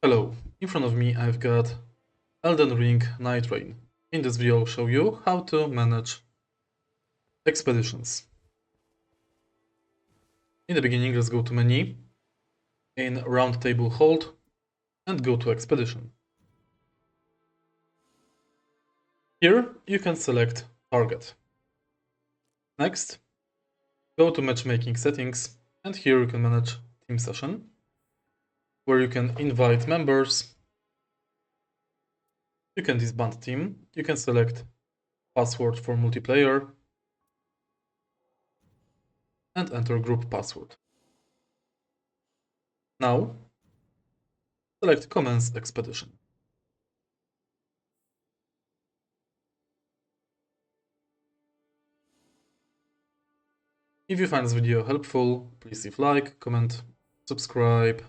Hello, in front of me I've got Elden Ring Nightreign. In this video I'll show you how to manage expeditions. In the beginning, let's go to menu, in round table hold, and go to expedition. Here you can select target. Next, go to matchmaking settings, and here you can manage team session, where you can invite members. You can disband team, you can select password for multiplayer, and enter group password. Now, select commence expedition. If you find this video helpful, please leave like, comment, subscribe.